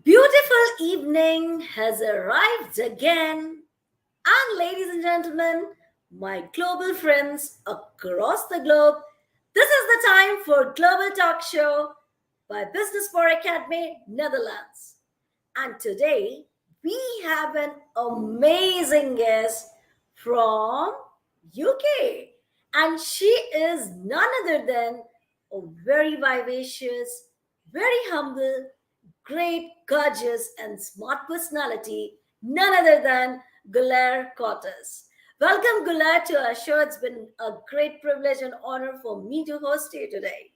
Beautiful evening has arrived again. And ladies and gentlemen, my global friends across the globe, this is the time for Global Talk Show by Business for Academy, Netherlands. And today we have an amazing guest from UK. And she is none other than a very vivacious, very humble, great, gorgeous, and smart personality, none other than Guler Cortis. Welcome, Guler, to our show. It's been a great privilege and honor for me to host you today.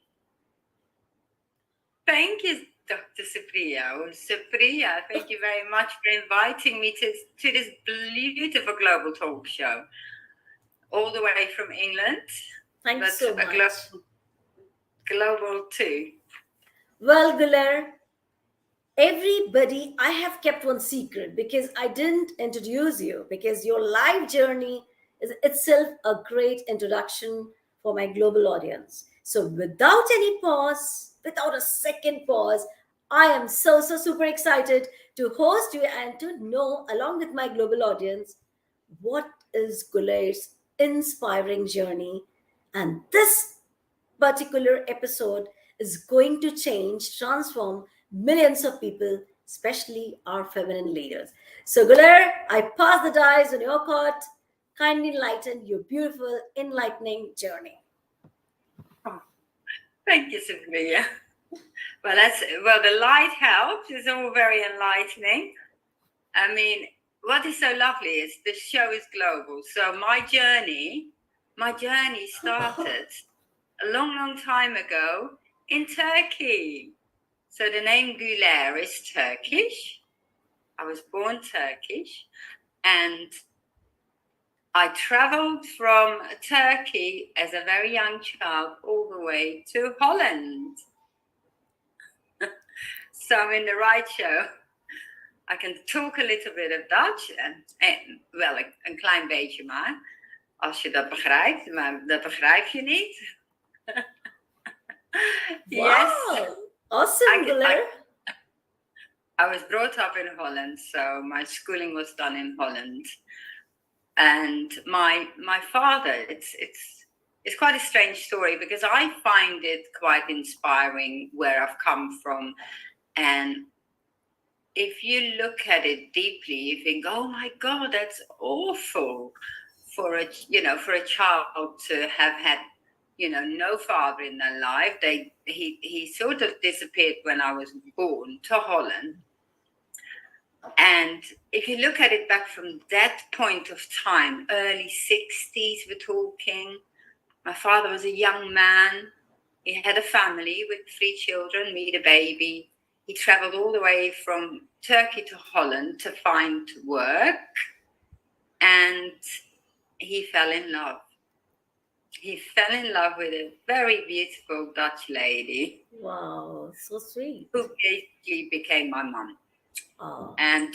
Thank you, Dr. Supriya. Oh, Supriya, thank you very much for inviting me to this beautiful global talk show, all the way from England, Thank you but so a much. global too. Well, Guler, everybody, I have kept one secret because I didn't introduce you, because your life journey is itself a great introduction for my global audience. So without any pause, without a second pause, I am so super excited to host you and to know along with my global audience what is Guler's inspiring journey. And this particular episode is going to transform millions of people, especially our feminine leaders. So, Guler, I pass the dice on your court. Kindly enlighten your beautiful, enlightening journey. Oh, thank you, Supriya. The light helps. It's all very enlightening. I mean, what is so lovely is the show is global. So my journey started a long time ago in Turkey. So the name Guler is Turkish. I was born Turkish, and I traveled from Turkey as a very young child all the way to Holland. So I'm in the right show. I can talk a little bit of Dutch en wel een klein beetje maar. Als je dat begrijpt, maar dat begrijp je niet. Yes. Wow! Awesome, Guler. I was brought up in Holland, so my schooling was done in Holland. And my father, it's quite a strange story because I find it quite inspiring where I've come from. And if you look at it deeply, you think, oh my God, that's awful for a child to have had no father in their life. He sort of disappeared when I was born to Holland. And if you look at it back from that point of time, early 60s, we're talking, my father was a young man. He had a family with 3 children, me the baby. He traveled all the way from Turkey to Holland to find work, and he fell in love. He fell in love with a very beautiful Dutch lady. Wow, so sweet. Who basically became my mum. Oh. And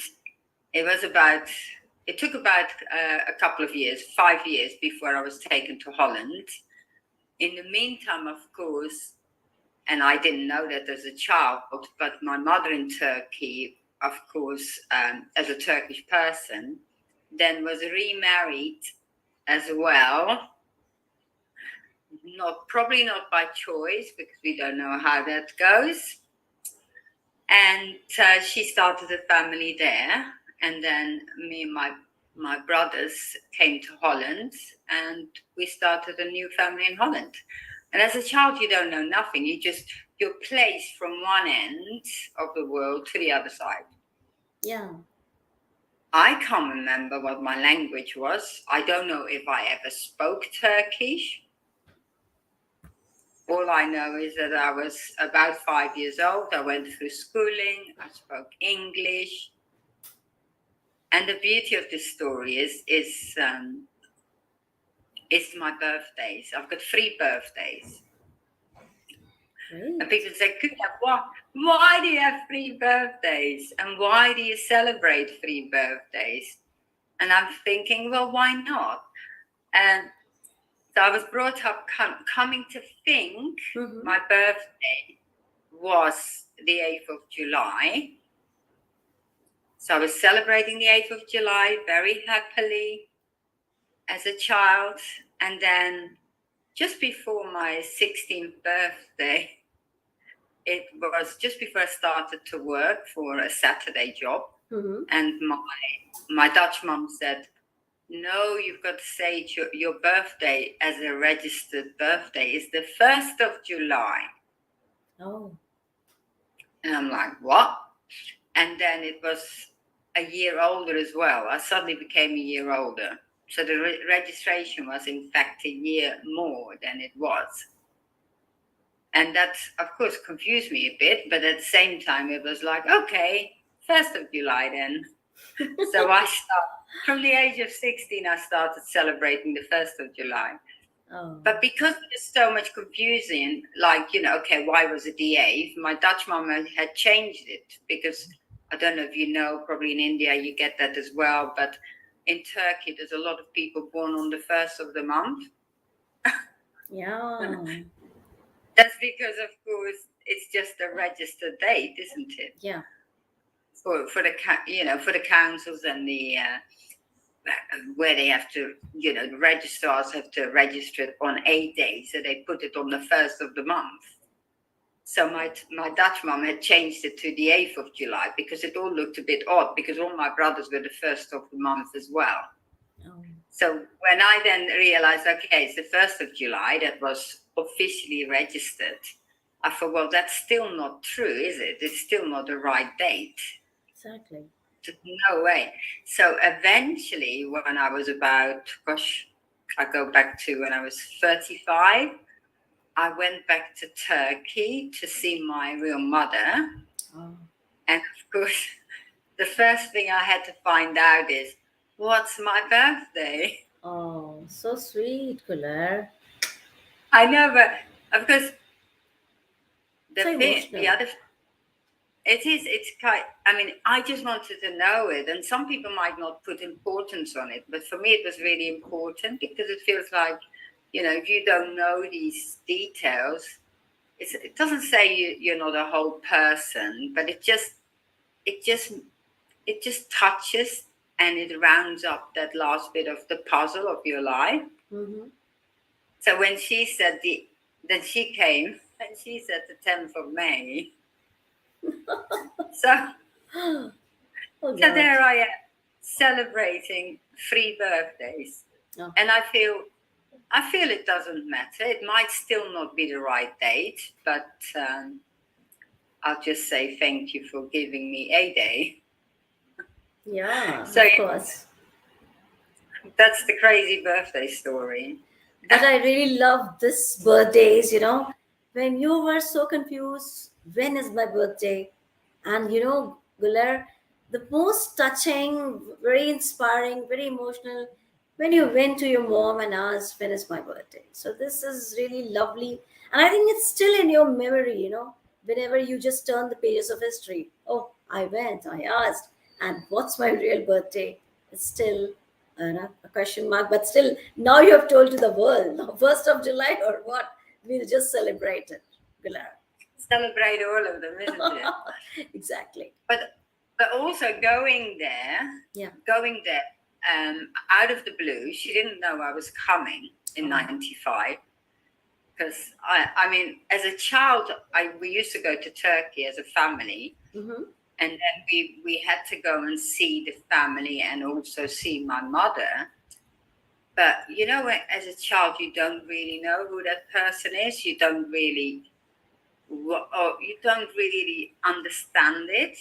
it took about a couple of years, 5 years, before I was taken to Holland. In the meantime, of course, and I didn't know that as a child, but my mother in Turkey, of course, as a Turkish person, then was remarried as well. Probably not by choice, because we don't know how that goes. And she started a family there, and then me and my brothers came to Holland, and we started a new family in Holland. And as a child, you don't know nothing. You're placed from one end of the world to the other side. Yeah. I can't remember what my language was. I don't know if I ever spoke Turkish. All I know is that I was about 5 years old. I went through schooling. I spoke English. And the beauty of this story is my birthdays. I've got 3 birthdays. Great. And people say, why do you have 3 birthdays? And why do you celebrate 3 birthdays? And I'm thinking, well, why not? And so I was brought up coming to think my birthday was the 8th of July. So I was celebrating the 8th of July very happily as a child. And then just before my 16th birthday, it was just before I started to work for a Saturday job. Mm-hmm. And my Dutch mom said, no, you've got to say your birthday as a registered birthday is the 1st of July. Oh. And I'm like, what? And then it was a year older as well. I suddenly became a year older. So the registration was, in fact, a year more than it was. And that, of course, confused me a bit. But at the same time, it was like, okay, 1st of July then. So I started, from the age of 16, I started celebrating the 1st of July. Oh. But because there's so much confusion, like, okay, why was it the 8th? My Dutch mom had changed it because, I don't know if you know, probably in India you get that as well, but in Turkey there's a lot of people born on the 1st of the month. Yeah. That's because, of course, it's just a registered date, isn't it? Yeah. For the councils and the where they have to, the registrars have to register it on a day, so they put it on the 1st of the month. So my Dutch mom had changed it to the 8th of July because it all looked a bit odd because all my brothers were the 1st of the month as well. Oh. So when I then realized, okay, it's the 1st of July, that was officially registered, I thought, well, that's still not true, is it? It's still not the right date. Exactly. No way. So eventually, when I was about, I go back to when I was 35, I went back to Turkey to see my real mother. Oh. And of course, the first thing I had to find out is, what's my birthday? Oh, so sweet, Guler. I know, but of course, So the emotional. other, it's quite, I mean, I just wanted to know it. And some people might not put importance on it, but for me, it was really important because it feels like, if you don't know these details, it doesn't say you're not a whole person, but it just touches and it rounds up that last bit of the puzzle of your life. Mm-hmm. So when she said then she came and she said the 10th of May. So Oh so God. there I am celebrating 3 birthdays. Oh. And I feel it doesn't matter. It might still not be the right date, but I'll just say thank you for giving me a day. Yeah, So of course. that's the crazy birthday story. But I really love this birthdays, when you were so confused, when is my birthday? And Guler, the most touching, very inspiring, very emotional, when you went to your mom and asked, when is my birthday? So this is really lovely. And I think it's still in your memory, whenever you just turn the pages of history. Oh, I went, I asked, and what's my real birthday? It's still a question mark, but still, now you have told to the world, no, 1st of July or what? We'll just celebrate it, Guler. Celebrate all of them, isn't it? Exactly. But also Yeah. going there out of the blue. She didn't know I was coming in Oh. '95 because I mean, as a child, we used to go to Turkey as a family, Mm-hmm. and then we had to go and see the family and also see my mother. But as a child, you don't really know who that person is. You don't really understand it.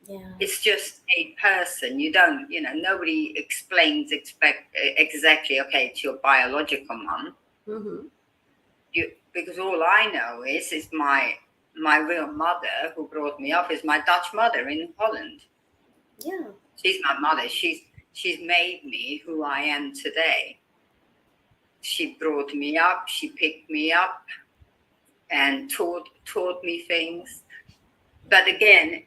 Yeah. It's just a person. You don't, nobody explains exactly, okay, it's your biological mom. Mm-hmm. Because all I know is my real mother who brought me up is my Dutch mother in Holland. Yeah. She's my mother. She's made me who I am today. She brought me up. She picked me up and taught me things. But again,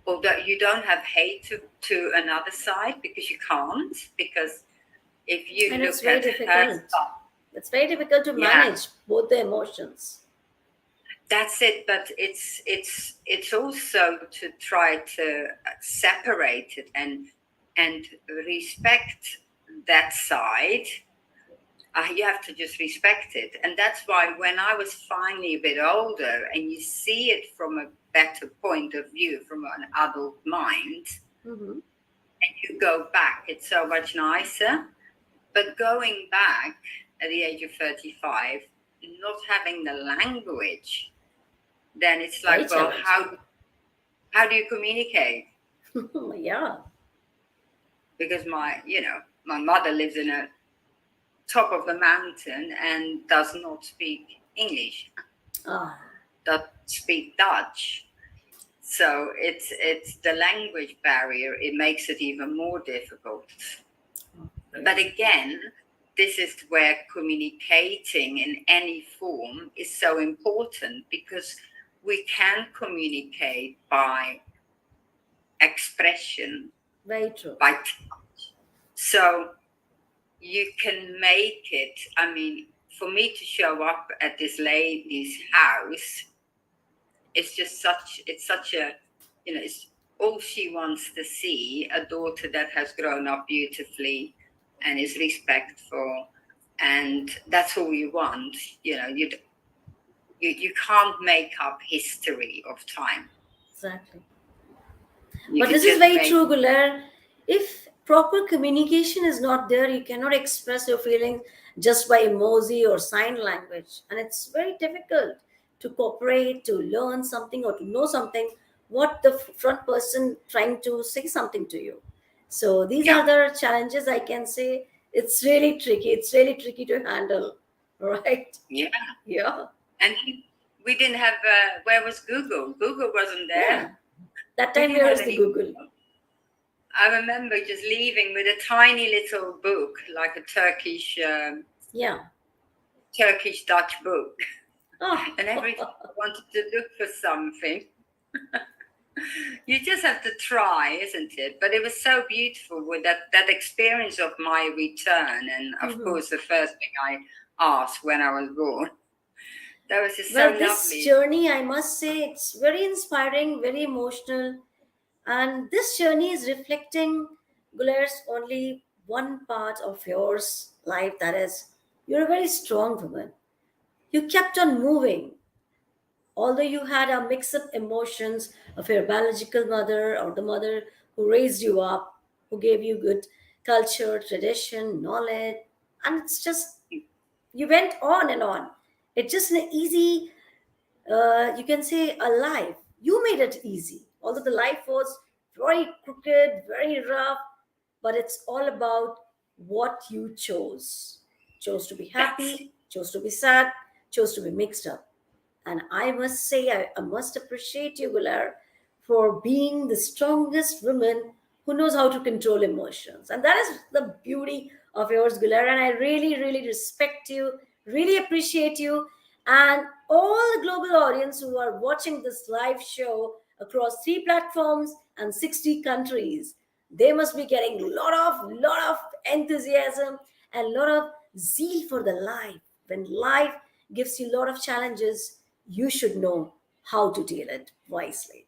although you don't have hate to another side because you can't, because if you And it's look very at her difficult. stuff, It's very difficult to yeah, manage both the emotions. That's it, but it's also to try to separate it and respect that side. You have to just respect it, and that's why when I was finally a bit older and you see it from a better point of view, from an adult mind, Mm-hmm. and you go back, it's so much nicer. But going back at the age of 35, not having the language, then it's Very like, well, challenging. how do you communicate? Yeah. Because my mother lives in a top of the mountain and does not speak English, Ah, does speak Dutch. So it's the language barrier. It makes it even more difficult. yeah. But again, this is where communicating in any form is so important, because we can communicate by expression, Very true. by so you can make it. I mean, for me to show up at this lady's house, it's such a, it's all she wants to see, a daughter that has grown up beautifully and is respectful, and that's all you want. You can't make up history of time. Exactly. You But can this is just very make. true, Guler. If proper communication is not there, you cannot express your feelings just by emoji or sign language. And it's very difficult to cooperate, to learn something, or to know something, what the front person trying to say something to you. So these Yeah, are the challenges I can say. It's really tricky. It's really tricky to handle. Right? yeah. Yeah. And we didn't have, where was Google? Google wasn't Yeah. there. That We time, didn't where have is the any. Google? I remember just leaving with a tiny little book, like a Yeah. Turkish Dutch book. Oh, And every time I wanted to look for something, you just have to try, isn't it? But it was so beautiful with that experience of my return, and of mhm. course the first thing I asked when I was born. That was just so Well, this lovely. journey, I must say, it's very inspiring, very emotional. And this journey is reflecting, Guler's, only one part of yours life, that is, you're a very strong woman. You kept on moving, although you had a mix of emotions of your biological mother or the mother who raised you up, who gave you good culture, tradition, knowledge. And it's just, you went on and on. It's just an easy, you can say, a life. You made it easy, although the life was very crooked, very rough, but it's all about what you chose. Chose to be That's happy, chose to be sad, chose to be mixed up. And I must say, I must appreciate you, Gular, for being the strongest woman who knows how to control emotions. And that is the beauty of yours, Gular. And I really, really respect you, really appreciate you. And all the global audience who are watching this live show across 3 platforms and 60 countries, they must be getting lot of enthusiasm and lot of zeal for the life. When life gives you a lot of challenges, you should know how to deal it wisely.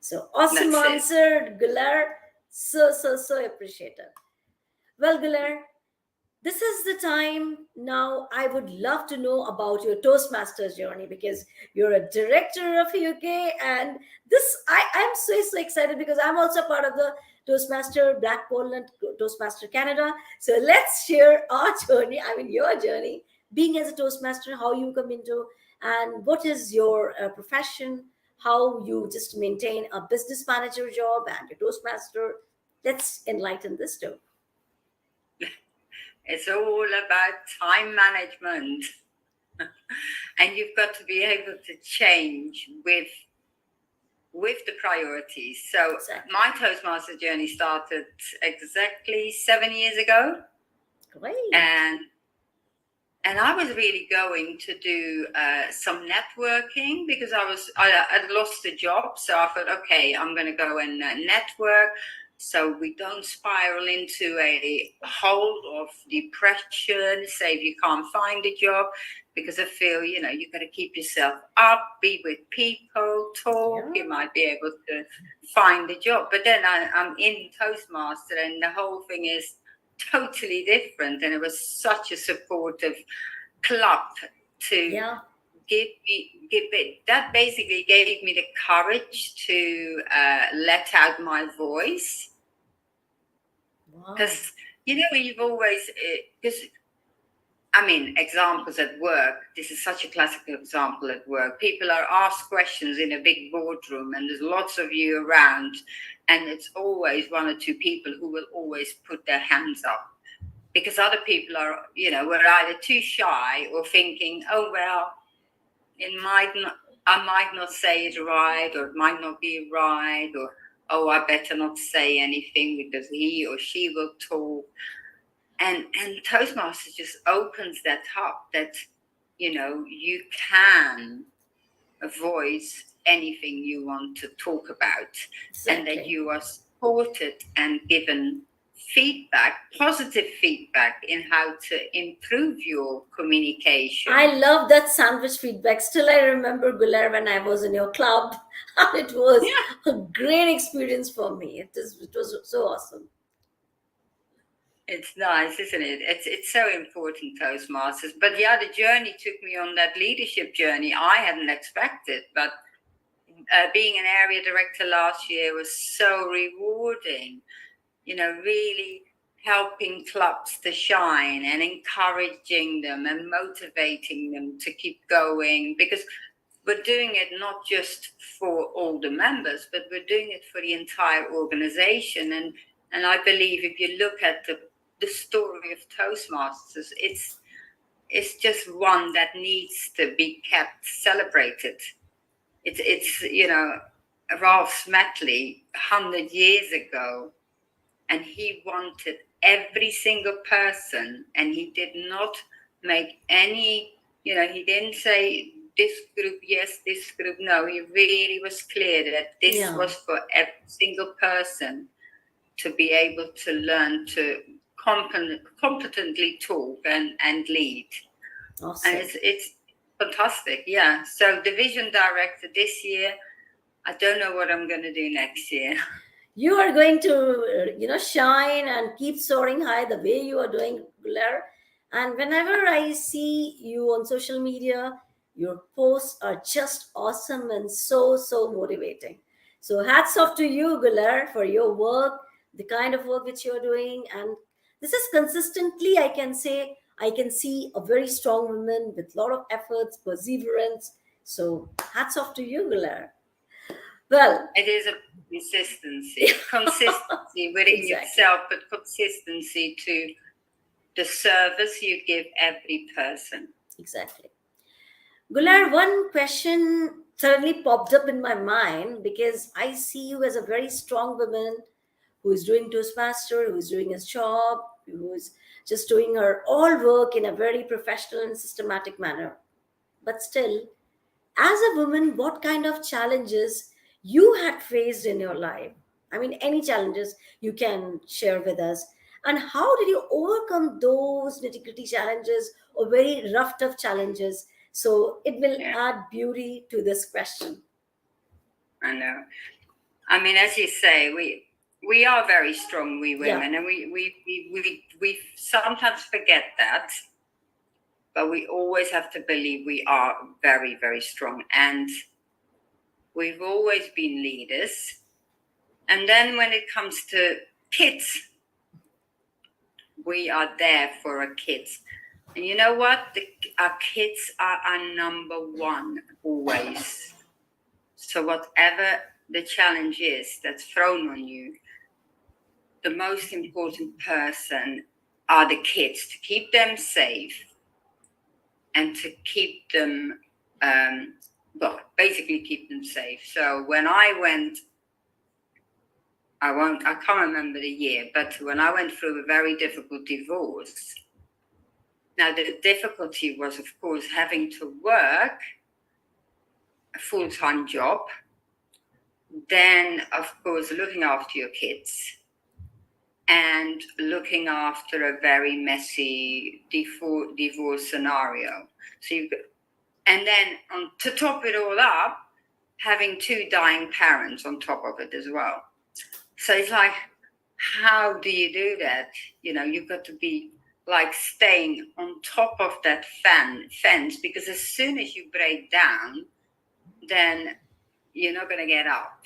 So awesome that's it. answer, Gular. So appreciated. Well, Gular, this is the time now. I would love to know about your Toastmasters journey, because you're a director of UK, and this I'm so excited because I'm also part of the Toastmaster Black Poland, Toastmaster Canada. So let's share our journey. I mean, your journey being as a Toastmaster, how you come into, and what is your profession, how you just maintain a business manager job and your Toastmaster. Let's enlighten this too. It's all about time management. And you've got to be able to change with the priorities. So Exactly. my Toastmaster journey started exactly 7 years ago, Great. and I was really going to do some networking, because I'd lost a job, so I thought, okay, I'm going to go and network, so we don't spiral into a hole of depression. Say if you can't find a job, because I feel, you got to keep yourself up, be with people, talk. Yeah. You might be able to find a job. But then I'm in Toastmaster, and the whole thing is totally different. And it was such a supportive club to Yeah. give it. That basically gave me the courage to let out my voice. Wow. Because, you've always, because examples at work. This is such a classical example at work. People are asked questions in a big boardroom, and there's lots of you around, and it's always one or two people who will always put their hands up because other people are, were either too shy or thinking, oh, well, I might not say it right, or it might not be right, or, oh, I better not say anything because he or she will talk. And Toastmasters just opens that up that, you can voice anything you want to talk about, and that Exactly. you are supported and given feedback, positive feedback in how to improve your I communication. love that sandwich feedback. Still, I remember, Guler, when I was in your club, and it was Yeah, a great experience for me. It was so awesome. it's nice, isn't it? It's so important, Toastmasters. But yeah, the journey took me on that leadership journey I hadn't expected, but being an area director last year was so rewarding, really helping clubs to shine and encouraging them and motivating them to keep going, because we're doing it not just for all the members, but we're doing it for the entire organization. And I believe if you look at the story of Toastmasters, it's just one that needs to be kept celebrated. It's Ralph Smetley 100 years ago, and he wanted every single person, and he did not make any, he didn't say this group yes, this group no. He really was clear that this Yeah. was for every single person to be able to learn to competently talk and lead. And Awesome. it's fantastic. Yeah, so division director this year. I don't know what I'm going to do next year. You are going to shine and keep soaring high the way you are doing, Blair. And whenever I see you on social media, your posts are just awesome and so motivating. So hats off to you, Guler, for your work, the kind of work which you're doing. And this is consistently, I can see a very strong woman with a lot of efforts, perseverance. So hats off to you, Guler. Well, It is a consistency within exactly. yourself, but consistency to the service you give every person. Exactly. Gular, one question suddenly popped up in my mind because I see you as a very strong woman who is doing Toastmaster, who is doing his job, who is just doing her all work in a very professional and systematic manner. But still, as a woman, what kind of challenges you had faced in your life? I mean, any challenges you can share with us. And how did you overcome those nitty gritty challenges or very rough, tough challenges? So it will Yeah, add beauty to this question. I know. As you say, we are very strong, we Yeah, women, and we sometimes forget that, but we always have to believe we are very, very strong, and we've always been leaders. And then when it comes to kids, we are there for our kids. And you know what? Our kids are our number one always. So whatever the challenge is that's thrown on you, the most important person are the kids, to keep them safe and to keep them, basically keep them safe. So when I went, I can't remember the year, but when I went through a very difficult divorce, now the difficulty was, of course, having to work a full-time job, then, of course, looking after your kids and looking after a very messy divorce scenario. So you, and then to top it all up, having two dying parents on top of it as well. So it's like, how do you do that? You've got to be like staying on top of that fence, because as soon as you break down, then you're not going to get up.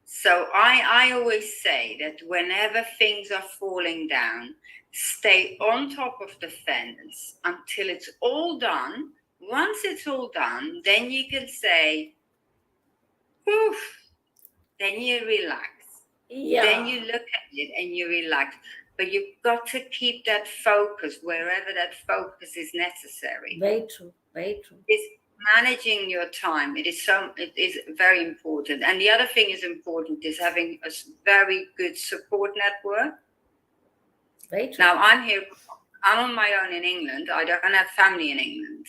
So I always say that whenever things are falling down, stay on top of the fence until it's all done. Once it's all done, then you can say, "Oof," then you relax. Then Yeah, you look at it and you relax. But you've got to keep that focus wherever that focus is necessary. very true, very true. It's managing your time. It is very important. And the other thing is important is having a very good support network. Very true. Now I'm on my own in England. I don't have family in England.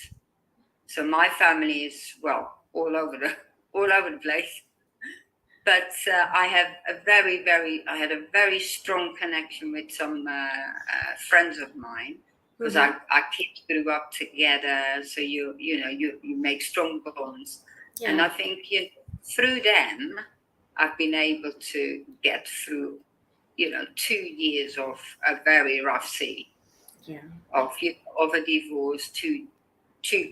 So my family is, well, all over the place. But I had a very strong connection with some friends of mine, because Mm-hmm. our kids grew up together. So you make strong bonds, and Yeah, I think through them, I've been able to get through 2 years of a very rough sea yeah, of a divorce, two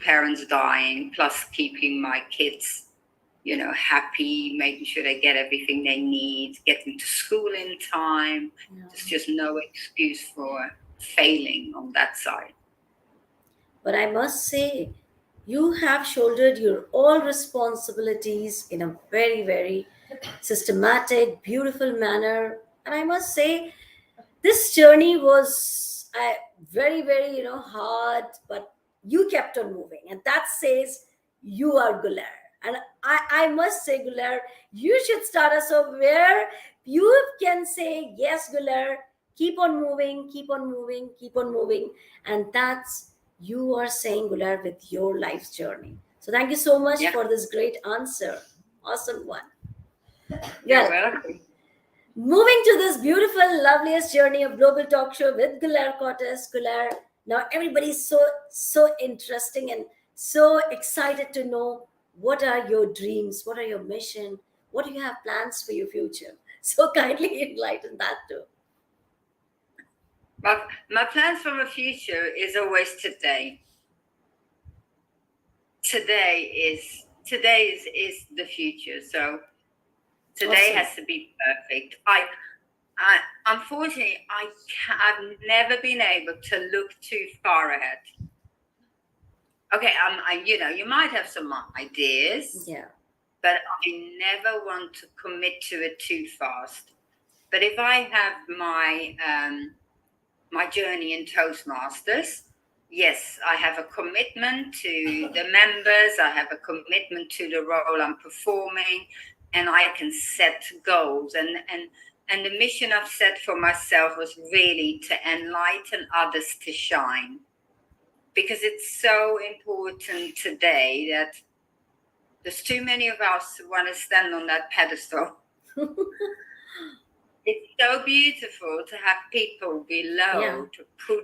parents dying, plus keeping my kids happy, making sure they get everything they need, get them to school in time. yeah. There's just no excuse for failing on that side. But I must say, you have shouldered your all responsibilities in a very, very systematic, beautiful manner. And I must say, this journey was very, very, hard, but you kept on moving. And that says you are Guler. And I must say, Guler, you should start us off where you can say, yes, Guler, keep on moving, keep on moving, keep on moving. And that's you are saying, Guler, with your life's journey. So thank you so much Yeah, for this great answer. Awesome one. you're Well, welcome. moving to this beautiful, loveliest journey of global talk show with Guler Cortis. Guler, now everybody's so interesting and so excited to know what are your dreams, what are your mission, what do you have plans for your future. So kindly enlighten that too. My plans for the future is always today. Today is the future. So today Awesome. has to be perfect. I unfortunately I've never been able to look too far ahead. Okay, you might have some ideas, Yeah. but I never want to commit to it too fast. But if I have my journey in Toastmasters, yes, I have a commitment to the members. I have a commitment to the role I'm performing, and I can set goals. And the mission I've set for myself was really to enlighten others to shine, because it's so important today that there's too many of us who want to stand on that pedestal. It's so beautiful to have people Yeah. below to Push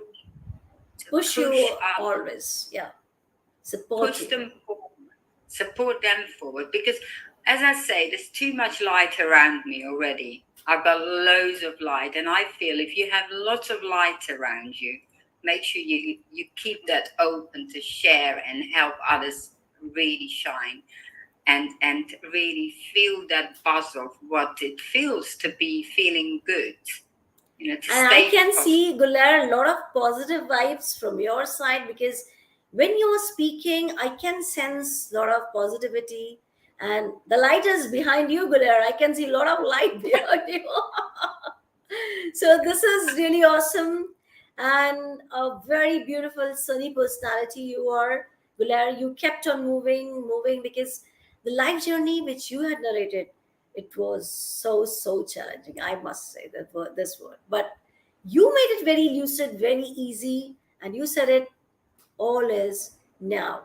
push you up, always. Yeah. Support push you. them forward, support them forward. Because, as I say, there's too much light around me already. I've got loads of light, and I feel if you have lots of light around you, make sure you keep that open to share and help others really shine. And really feel that buzz of what it feels to be feeling good, to And I stay can positive. see, Gular, a lot of positive vibes from your side because when you are speaking, I can sense a lot of positivity. And the light is behind you, Gular. I can see a lot of light behind you. So this is really awesome and a very beautiful sunny personality you are, Gular. You kept on moving because the life journey which you had narrated, it was so challenging, I must say that word, this word, but you made it very lucid, very easy, and you said it all is now.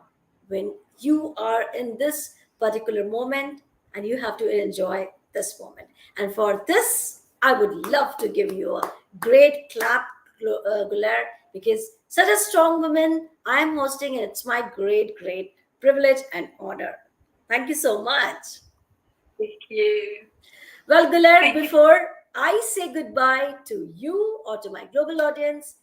When you are in this particular moment and you have to enjoy this moment. And for this, I would love to give you a great clap, Guler, because Such a strong woman I am hosting, and it's my great, great privilege and honor. Thank you so much. Thank you. Well, Guler, Thank you. before I say goodbye to you or to my global audience,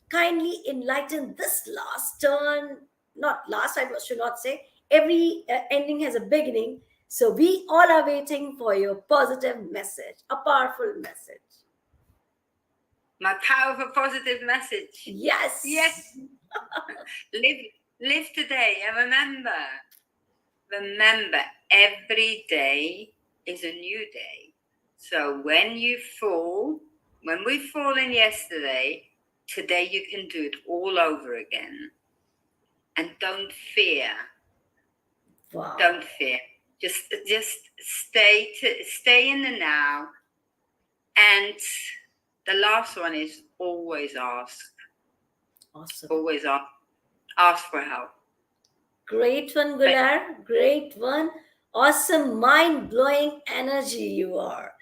kindly enlighten this last turn. Not last, I should not say. Every ending has a beginning. So we all are waiting for your positive message, a powerful message. My powerful positive message. Yes. Yes. Live live today and remember every day is a new day. So when we've fallen yesterday, today you can do it all over again. And don't fear. Wow. Don't fear. Just stay in the now. And the last one is always ask. Awesome. Always ask for help. Great one, Gular. Great one. Awesome, mind blowing energy you are.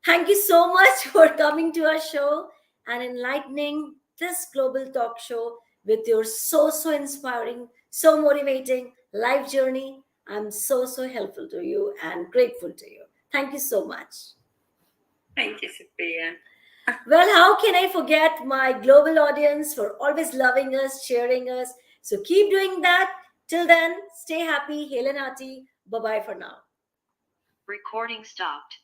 Thank you so much for coming to our show and enlightening this global talk show with your so inspiring, so motivating life journey. I'm so helpful to you and grateful to you. Thank you so much. Thank you, Sophia. Well, how can I forget my global audience for always loving us, cheering us? So keep doing that. Till then, stay happy, hail and hearty. Bye bye for now. Recording stopped.